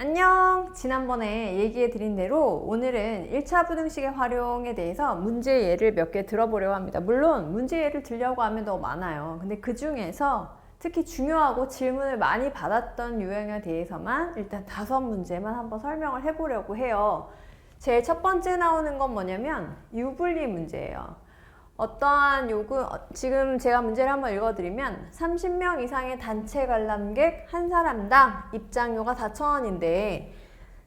안녕! 지난번에 얘기해 드린 대로 오늘은 1차 부등식의 활용에 대해서 문제 예를 몇 개 들어보려고 합니다. 물론 문제 예를 들려고 하면 너무 많아요. 근데 그 중에서 특히 중요하고 질문을 많이 받았던 유형에 대해서만 일단 5문제만 한번 설명을 해보려고 해요. 제일 첫 번째 나오는 건 뭐냐면 유불리 문제예요. 어떠한 지금 제가 문제를 한번 읽어드리면 30명 이상의 단체 관람객 한 사람당 입장료가 4,000원인데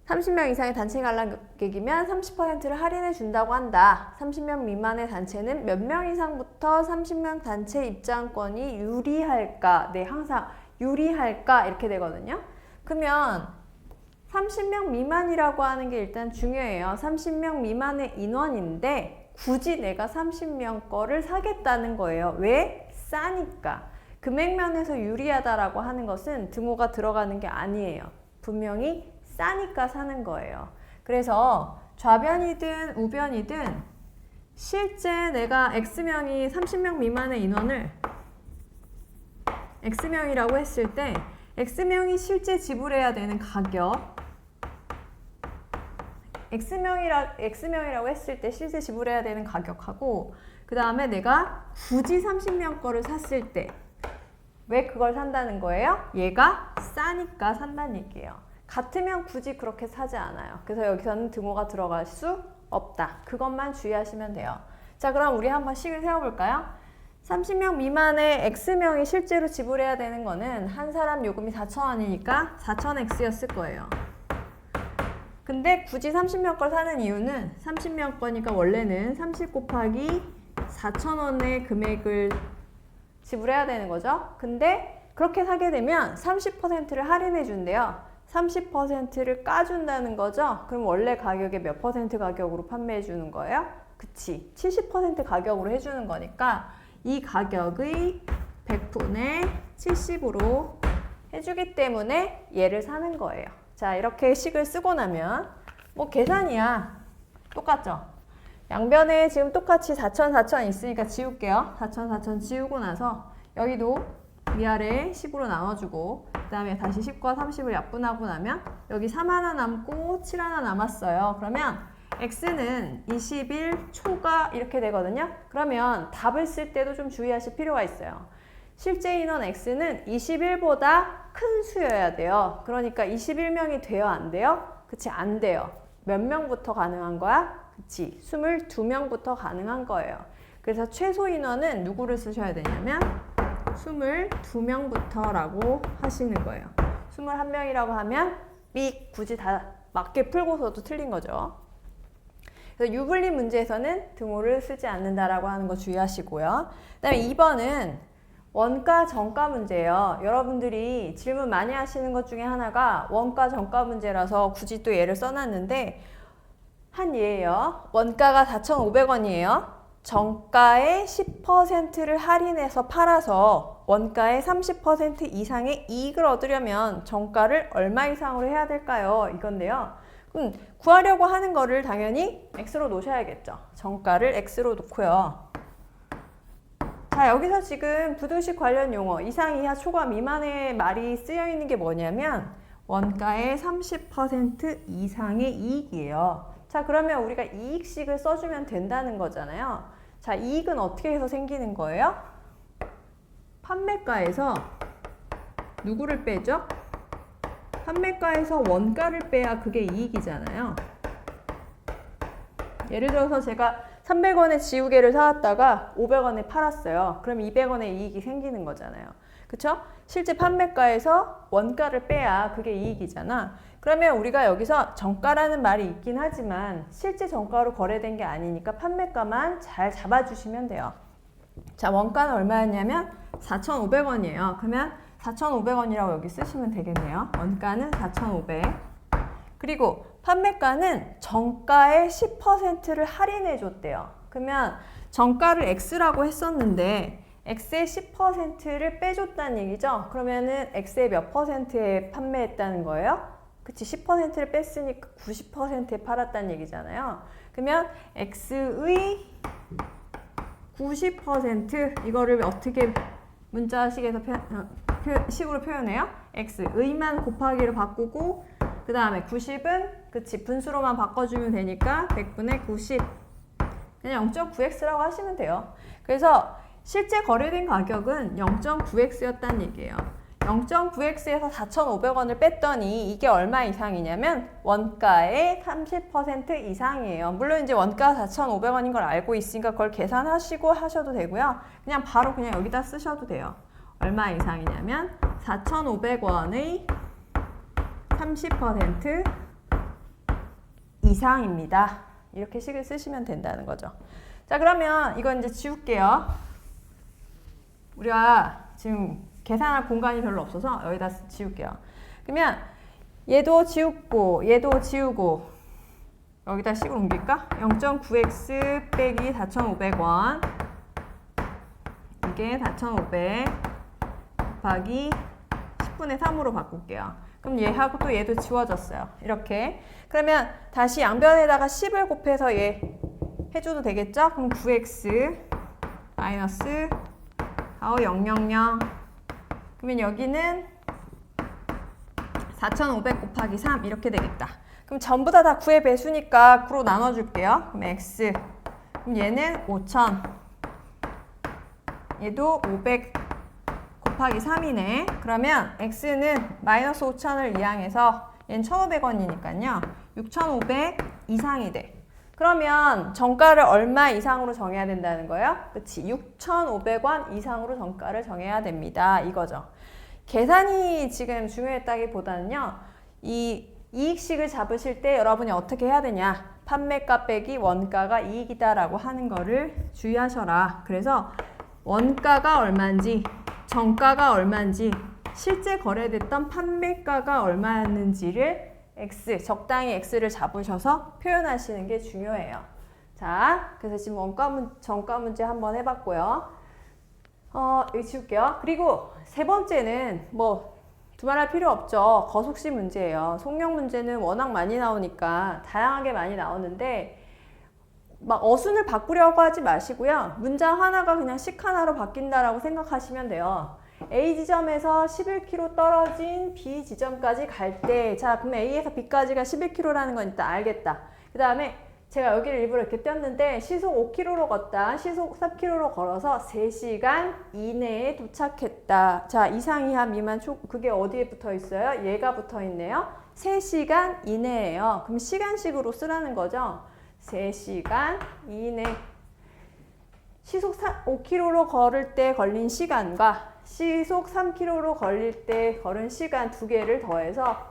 30명 이상의 단체 관람객이면 30%를 할인해 준다고 한다. 30명 미만의 단체는 몇 명 이상부터 30명 단체 입장권이 유리할까? 네, 항상 유리할까? 이렇게 되거든요. 그러면 30명 미만이라고 하는 게 일단 중요해요. 30명 미만의 인원인데 굳이 내가 30명 거를 사겠다는 거예요. 왜? 싸니까. 금액면에서 유리하다라고 하는 것은 등호가 들어가는 게 아니에요. 분명히 싸니까 사는 거예요. 그래서 좌변이든 우변이든 실제 내가 X명이 30명 미만의 인원을 X명이라고 했을 때 X명이 실제 지불해야 되는 가격, X명이라고 했을 때 실제 지불해야 되는 가격하고 그 다음에 내가 굳이 30명 거를 샀을 때 왜 그걸 산다는 거예요? 얘가 싸니까 산다는 얘기예요. 같으면 굳이 그렇게 사지 않아요. 그래서 여기서는 등호가 들어갈 수 없다. 그것만 주의하시면 돼요. 자, 그럼 우리 한번 식을 세워볼까요? 30명 미만의 X명이 실제로 지불해야 되는 거는 한 사람 요금이 4,000원이니까 4,000X였을 거예요. 근데 굳이 30명 걸 사는 이유는 30명 거니까 원래는 30 곱하기 4,000원의 금액을 지불해야 되는 거죠. 근데 그렇게 사게 되면 30%를 할인해 준대요. 30%를 까준다는 거죠. 그럼 원래 가격의 몇 퍼센트 가격으로 판매해 주는 거예요? 그치. 70% 가격으로 해주는 거니까 이 가격의 100분의 70으로 해주기 때문에 얘를 사는 거예요. 자, 이렇게 식을 쓰고 나면 뭐 계산이야. 똑같죠? 양변에 지금 똑같이 4,000, 4,000 있으니까 지울게요. 4,000, 4,000 지우고 나서 여기도 위아래 10으로 나눠주고 그 다음에 다시 10과 30을 약분하고 나면 여기 3 하나 남고 7 하나 남았어요. 그러면 X는 21초가 이렇게 되거든요. 그러면 답을 쓸 때도 좀 주의하실 필요가 있어요. 실제 인원 X는 21보다 큰 수여야 돼요. 그러니까 21명이 돼요? 안 돼요? 그치, 안 돼요. 몇 명부터 가능한 거야? 그치, 22명부터 가능한 거예요. 그래서 최소 인원은 누구를 쓰셔야 되냐면 22명부터 라고 하시는 거예요. 21명이라고 하면 삑 굳이 다 맞게 풀고서도 틀린 거죠. 그래서 유불리 문제에서는 등호를 쓰지 않는다라고 하는 거 주의하시고요. 그 다음에 2번은 원가 정가 문제예요. 여러분들이 질문 많이 하시는 것 중에 하나가 원가 정가 문제라서 굳이 또 얘를 써놨는데 한 예예요. 원가가 4,500원이에요. 정가의 10%를 할인해서 팔아서 원가의 30% 이상의 이익을 얻으려면 정가를 얼마 이상으로 해야 될까요? 이건데요. 구하려고 하는 거를 당연히 X로 놓으셔야겠죠. 정가를 X로 놓고요. 자, 여기서 지금 부등식 관련 용어 이상, 이하, 초과, 미만의 말이 쓰여 있는 게 뭐냐면 원가의 30% 이상의 이익이에요. 자, 그러면 우리가 이익식을 써주면 된다는 거잖아요. 자, 이익은 어떻게 해서 생기는 거예요? 판매가에서 누구를 빼죠? 판매가에서 원가를 빼야 그게 이익이잖아요. 예를 들어서 제가 300원에 지우개를 사왔다가 500원에 팔았어요. 그럼 200원의 이익이 생기는 거잖아요. 그쵸? 실제 판매가에서 원가를 빼야 그게 이익이잖아. 그러면 우리가 여기서 정가라는 말이 있긴 하지만 실제 정가로 거래된 게 아니니까 판매가만 잘 잡아주시면 돼요. 자, 원가는 얼마였냐면 4,500원이에요. 그러면 4,500원이라고 여기 쓰시면 되겠네요. 원가는 4,500. 그리고 판매가는 정가의 10%를 할인해 줬대요. 그러면 정가를 X라고 했었는데 X의 10%를 빼줬다는 얘기죠. 그러면은 X의 몇 %에 판매했다는 거예요? 그치, 10%를 뺐으니까 90%에 팔았다는 얘기잖아요. 그러면 X의 90% 이거를 어떻게 문자식에서 식으로 표현해요? X의만 곱하기를 바꾸고 그 다음에 90은 그치 분수로만 바꿔주면 되니까 100분의 90 그냥 0.9x라고 하시면 돼요. 그래서 실제 거래된 가격은 0.9x였다는 얘기예요. 0.9x에서 4,500원을 뺐더니 이게 얼마 이상이냐면 원가의 30% 이상이에요. 물론 이제 원가가 4,500원인 걸 알고 있으니까 그걸 계산하시고 하셔도 되고요. 그냥 바로 그냥 여기다 쓰셔도 돼요. 얼마 이상이냐면 4,500원의 30% 이상입니다. 이렇게 식을 쓰시면 된다는 거죠. 자, 그러면 이건 이제 지울게요. 우리가 지금 계산할 공간이 별로 없어서 여기다 지울게요. 그러면 얘도 지우고 얘도 지우고 여기다 식을 옮길까? 0.9x 빼기 4,500원 이게 4,500 곱하기 10분의 3으로 바꿀게요. 그럼 얘하고 또 얘도 지워졌어요. 이렇게. 그러면 다시 양변에다가 10을 곱해서 얘 해줘도 되겠죠? 그럼 9x 마이너스 000 그러면 여기는 4,500 곱하기 3 이렇게 되겠다. 그럼 전부 다 9의 배수니까 9로 나눠줄게요. 그럼 x 그럼 얘는 5,000 얘도 500 곱하기 3이네. 그러면 x는 마이너스 5,000을 이항해서 얘는 1,500원이니까요. 6,500 이상이 돼. 그러면 정가를 얼마 이상으로 정해야 된다는 거예요? 그치? 6,500원 이상으로 정가를 정해야 됩니다. 이거죠. 계산이 지금 중요했다기보다는요. 이 이익식을 잡으실 때 여러분이 어떻게 해야 되냐? 판매가 빼기 원가가 이익이다라고 하는 거를 주의하셔라. 그래서 원가가 얼마인지 정가가 얼마인지 실제 거래됐던 판매가가 얼마였는지를 x, 적당히 x를 잡으셔서 표현하시는 게 중요해요. 자, 그래서 지금 정가 문제 한번 해봤고요. 여기 지울게요. 그리고 세 번째는 뭐 두말할 필요 없죠. 거속시 문제예요. 속력 문제는 워낙 많이 나오니까 다양하게 많이 나오는데 막 어순을 바꾸려고 하지 마시고요. 문장 하나가 그냥 식 하나로 바뀐다라고 생각하시면 돼요. A 지점에서 11km 떨어진 B 지점까지 갈 때, 자, 그럼 A에서 B까지가 11km라는 건 일단 알겠다. 그 다음에 제가 여기를 일부러 이렇게 띄었는데 시속 5km로 걷다, 시속 3km로 걸어서 3시간 이내에 도착했다. 자, 이상, 이하, 미만, 그게 어디에 붙어 있어요? 얘가 붙어 있네요. 3시간 이내예요. 그럼 시간식으로 쓰라는 거죠. 3시간 이내. 시속 5km로 걸을 때 걸린 시간과 시속 3km로 걸릴 때 걸은 시간 두 개를 더해서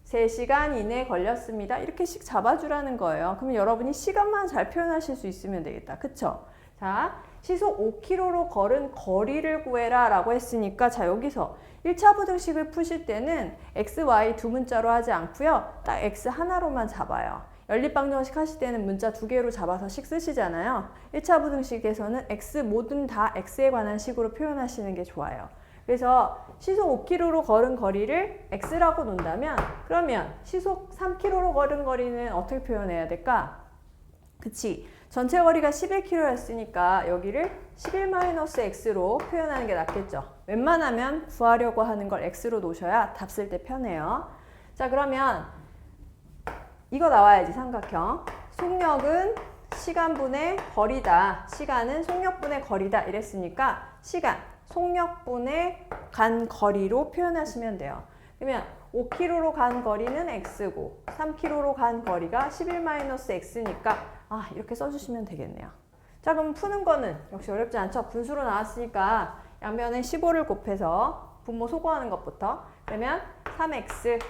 3시간 이내에 걸렸습니다. 이렇게 식 잡아주라는 거예요. 그러면 여러분이 시간만 잘 표현하실 수 있으면 되겠다. 그쵸? 자, 시속 5km로 걸은 거리를 구해라 라고 했으니까 자, 여기서 1차 부등식을 푸실 때는 x, y 두 문자로 하지 않고요. 딱 x 하나로만 잡아요. 연립방정식 하실 때는 문자 두 개로 잡아서 식 쓰시잖아요. 1차 부등식에서는 x 모든 다 x에 관한 식으로 표현하시는 게 좋아요. 그래서 시속 5km로 걸은 거리를 x라고 놓는다면 그러면 시속 3km로 걸은 거리는 어떻게 표현해야 될까? 그치. 전체 거리가 11km였으니까 여기를 11-x로 표현하는 게 낫겠죠. 웬만하면 구하려고 하는 걸 x로 놓으셔야 답 쓸 때 편해요. 자, 그러면 이거 나와야지, 삼각형. 속력은 시간분의 거리다. 시간은 속력분의 거리다. 이랬으니까 시간, 속력분의 간 거리로 표현하시면 돼요. 그러면 5km로 간 거리는 x고 3km로 간 거리가 11-x니까 이렇게 써주시면 되겠네요. 자, 그럼 푸는 거는 역시 어렵지 않죠? 분수로 나왔으니까 양면에 15를 곱해서 분모 소거하는 것부터 그러면 3x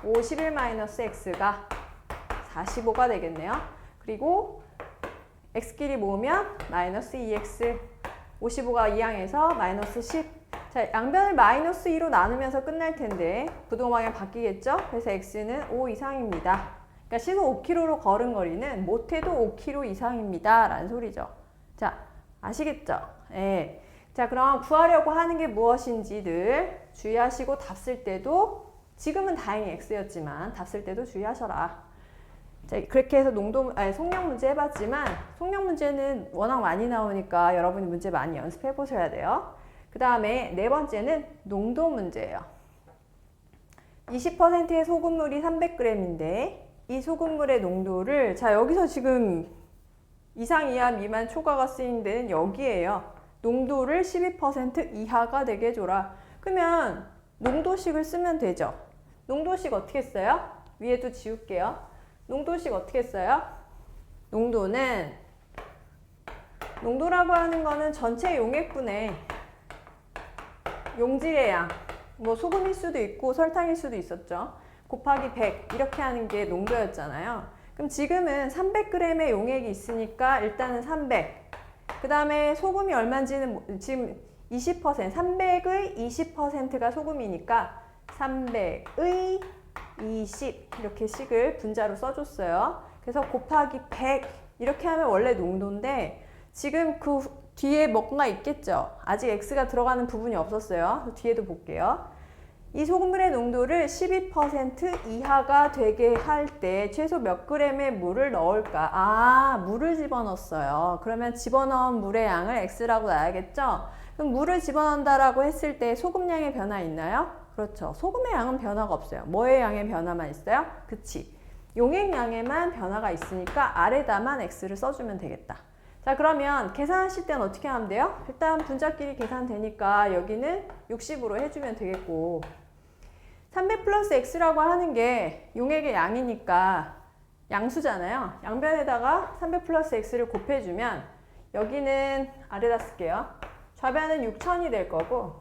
11-x가 45가 되겠네요. 그리고 x끼리 모으면 마이너스 2x 55가 이항해서 마이너스 10. 자, 양변을 마이너스 2로 나누면서 끝날 텐데 부동방향 바뀌겠죠? 그래서 x는 5 이상입니다. 그러니까 시속 5km로 걸은 거리는 못해도 5km 이상입니다. 라는 소리죠. 자, 아시겠죠? 네. 자, 그럼 구하려고 하는 게 무엇인지들 주의하시고 답 쓸 때도 지금은 다행히 x였지만 답 쓸 때도 주의하셔라. 자, 그렇게 해서 속력 문제 해봤지만 속력 문제는 워낙 많이 나오니까 여러분이 문제 많이 연습해 보셔야 돼요. 그 다음에 네 번째는 농도 문제예요. 20%의 소금물이 300g인데 이 소금물의 농도를 자 여기서 지금 이상, 이하, 미만, 초과가 쓰인 데는 여기에요. 농도를 12% 이하가 되게 해줘라. 그러면 농도식을 쓰면 되죠. 농도식 어떻게 써요? 위에도 지울게요. 농도식 어떻게 써요? 농도라고 하는 거는 전체 용액분의 용질의 양, 뭐 소금일 수도 있고 설탕일 수도 있었죠. 곱하기 100 이렇게 하는 게 농도였잖아요. 그럼 지금은 300g의 용액이 있으니까 일단은 300. 그 다음에 소금이 얼마인지는 지금 20%, 300의 20%가 소금이니까 300의 20 이렇게 식을 분자로 써줬어요. 그래서 곱하기 100 이렇게 하면 원래 농도인데 지금 그 뒤에 뭔가 있겠죠. 아직 X가 들어가는 부분이 없었어요. 뒤에도 볼게요. 이 소금물의 농도를 12% 이하가 되게 할 때 최소 몇 g의 물을 넣을까? 아, 물을 집어넣었어요. 그러면 집어넣은 물의 양을 X라고 놔야겠죠? 그럼 물을 집어넣는다라고 했을 때 소금량의 변화 있나요? 그렇죠. 소금의 양은 변화가 없어요. 뭐의 양의 변화만 있어요? 그치. 용액량에만 변화가 있으니까 아래다만 X를 써주면 되겠다. 자, 그러면 계산하실 때는 어떻게 하면 돼요? 일단 분자끼리 계산되니까 여기는 60으로 해주면 되겠고 300 플러스 X라고 하는 게 용액의 양이니까 양수잖아요. 양변에다가 300 플러스 X를 곱해주면 여기는 아래다 쓸게요. 좌변은 6000이 될 거고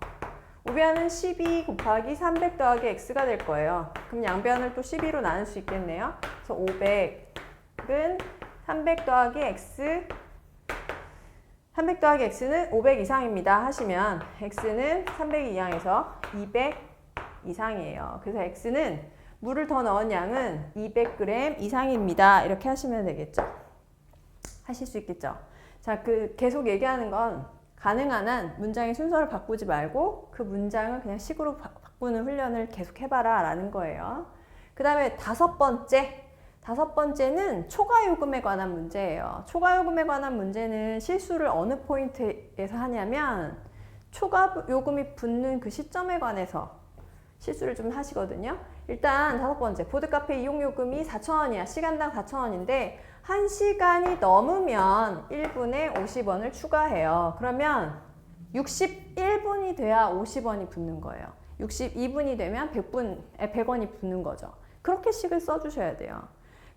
우변은 12 곱하기 300 더하기 X가 될 거예요. 그럼 양변을 또 12로 나눌 수 있겠네요. 그래서 500은 300 더하기 X 300 더하기 X는 500 이상입니다 하시면 X는 300 이항에서 200 이상이에요. 그래서 X는 물을 더 넣은 양은 200g 이상입니다. 이렇게 하시면 되겠죠. 하실 수 있겠죠. 자, 계속 얘기하는 건 가능한 한 문장의 순서를 바꾸지 말고 그 문장을 그냥 식으로 바꾸는 훈련을 계속 해봐라 라는 거예요. 그 다음에 다섯 번째는 초과 요금에 관한 문제예요. 초과 요금에 관한 문제는 실수를 어느 포인트에서 하냐면 초과 요금이 붙는 그 시점에 관해서 실수를 좀 하시거든요. 일단 다섯 번째, 보드카페 이용요금이 4,000원이야. 시간당 4,000원인데 1시간이 넘으면 1분에 50원을 추가해요. 그러면 61분이 돼야 50원이 붙는 거예요. 62분이 되면 100원이 붙는 거죠. 그렇게 식을 써주셔야 돼요.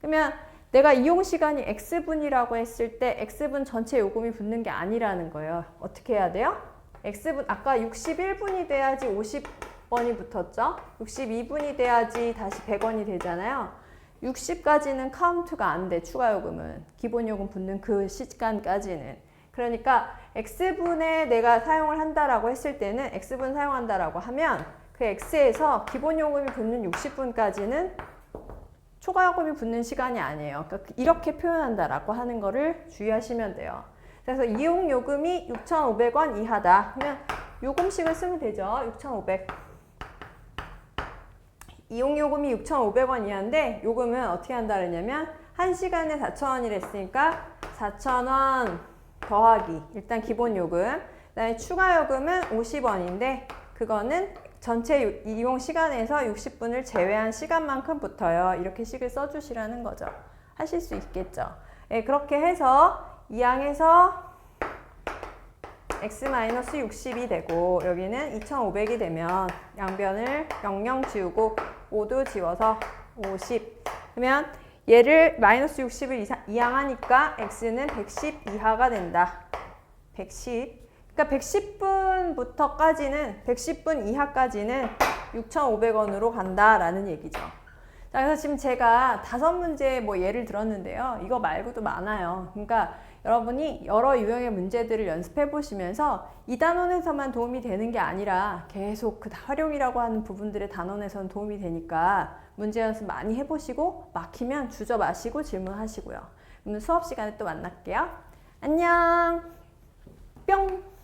그러면 내가 이용시간이 X분이라고 했을 때 X분 전체 요금이 붙는 게 아니라는 거예요. 어떻게 해야 돼요? X분, 아까 61분이 돼야지 50원이 붙었죠? 62분이 돼야지 다시 100원이 되잖아요. 60까지는 카운트가 안 돼, 추가 요금은. 기본 요금 붙는 그 시간까지는. 그러니까 X분에 내가 사용을 한다라고 했을 때는 X분 사용한다라고 하면 그 X에서 기본 요금이 붙는 60분까지는 초과 요금이 붙는 시간이 아니에요. 그러니까 이렇게 표현한다라고 하는 거를 주의하시면 돼요. 그래서 이용 요금이 6,500원 이하다. 그러면 요금식을 쓰면 되죠. 6,500. 이용 요금이 6,500원 이하인데 요금은 어떻게 한다 그랬냐면 1시간에 4,000원이랬으니까 4,000원 더하기 일단 기본 요금, 그다음에 추가 요금은 50원인데 그거는 전체 이용 시간에서 60분을 제외한 시간만큼 붙어요. 이렇게 식을 써주시라는 거죠. 하실 수 있겠죠. 네, 그렇게 해서 이 항에서 x-60이 되고 여기는 2,500이 되면 양변을 00 지우고 5도 지워서 50. 그러면 얘를 마이너스 60을 이항하니까 x는 110 이하가 된다. 110. 그러니까 110분부터까지는 110분 이하까지는 6,500원으로 간다라는 얘기죠. 자, 그래서 지금 제가 5문제 뭐 예를 들었는데요. 이거 말고도 많아요. 그러니까 여러분이 여러 유형의 문제들을 연습해 보시면서 이 단원에서만 도움이 되는 게 아니라 계속 그 활용이라고 하는 부분들의 단원에서는 도움이 되니까 문제 연습 많이 해보시고 막히면 주저 마시고 질문하시고요. 그러면 수업 시간에 또 만날게요. 안녕. 뿅.